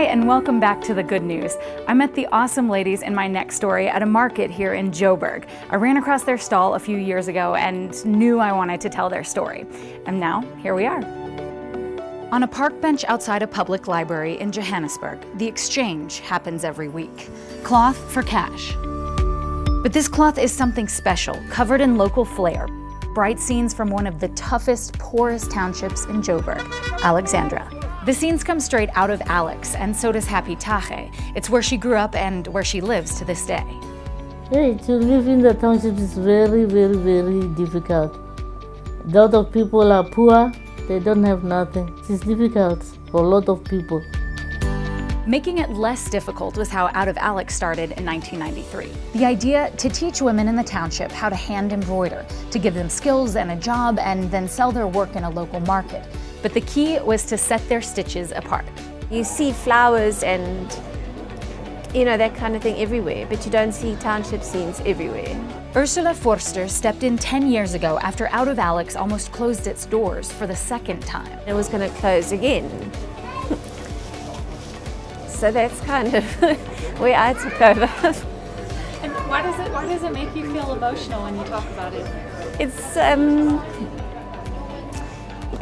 Hi, and welcome back to The Good News. I met the awesome ladies in my next story at a market here in Joburg. I ran across their stall a few years ago and knew I wanted to tell their story. And now, here we are. On a park bench outside a public library in Johannesburg, the exchange happens every week. Cloth for cash. But this cloth is something special, covered in local flair. Bright scenes from one of the toughest, poorest townships in Joburg, Alexandra. The scenes come straight out of Alex, and so does Happy Tache. It's where she grew up and where she lives to this day. Hey, to live in the township is very, very, very difficult. A lot of people are poor, they don't have nothing. It's difficult for a lot of people. Making it less difficult was how Out of Alex started in 1993. The idea to teach women in the township how to hand embroider, to give them skills and a job, and then sell their work in a local market. But the key was to set their stitches apart. You see flowers and, that kind of thing everywhere, but you don't see township scenes everywhere. Ursula Forster stepped in 10 years ago after Out of Alex almost closed its doors for the second time. It was going to close again. So that's kind of where I took over. And why does it make you feel emotional when you talk about it? It's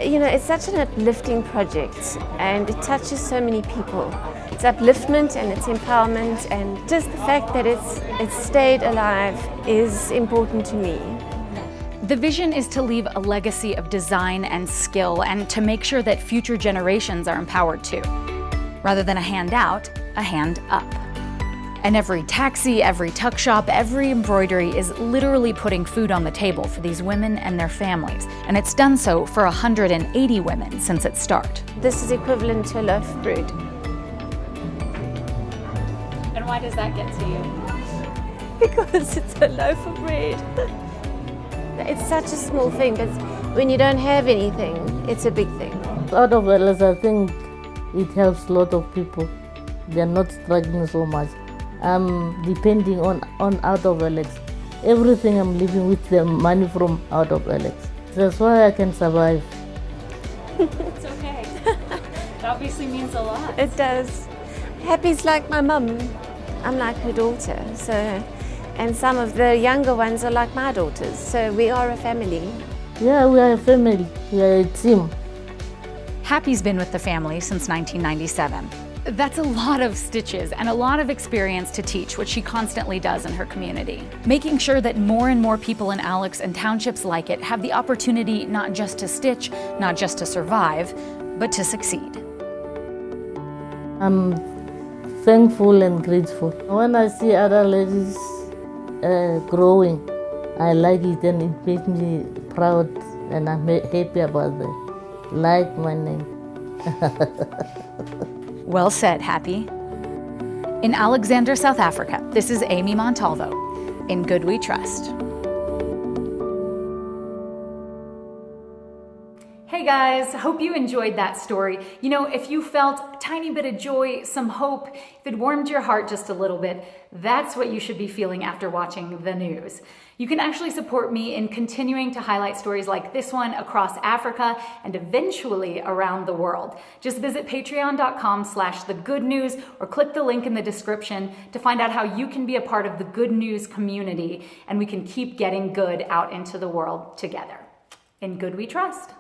it's such an uplifting project, and it touches so many people. It's upliftment and it's empowerment, and just the fact that it's stayed alive is important to me. The vision is to leave a legacy of design and skill, and to make sure that future generations are empowered too. Rather than a hand out, a hand up. And every taxi, every tuck shop, every embroidery is literally putting food on the table for these women and their families. And it's done so for 180 women since its start. This is equivalent to a loaf of bread. And why does that get to you? Because it's a loaf of bread. It's such a small thing, but when you don't have anything, it's a big thing. Out of Alex, I think it helps a lot of people. They're not struggling so much. I'm depending on Out of Alex. Everything I'm living with the money from Out of Alex. That's why I can survive. It's okay. It obviously means a lot. It does. Happy's like my mum. I'm like her daughter. And some of the younger ones are like my daughters. So we are a family. Yeah, we are a family. We are a team. Happy's been with the family since 1997. That's a lot of stitches and a lot of experience to teach, which she constantly does in her community. Making sure that more and more people in Alex and townships like it have the opportunity not just to stitch, not just to survive, but to succeed. I'm thankful and grateful. When I see other ladies growing, I like it and it makes me proud, and I'm happy about that. Like my name. Well said, Happy. In Alexandra, South Africa, this is Amy Montalvo. In Good We Trust. Hey guys, hope you enjoyed that story. If you felt a tiny bit of joy, some hope, if it warmed your heart just a little bit, that's what you should be feeling after watching the news. You can actually support me in continuing to highlight stories like this one across Africa and eventually around the world. Just visit patreon.com/thegoodnews or click the link in the description to find out how you can be a part of the Good News community, and we can keep getting good out into the world together. In Good We Trust.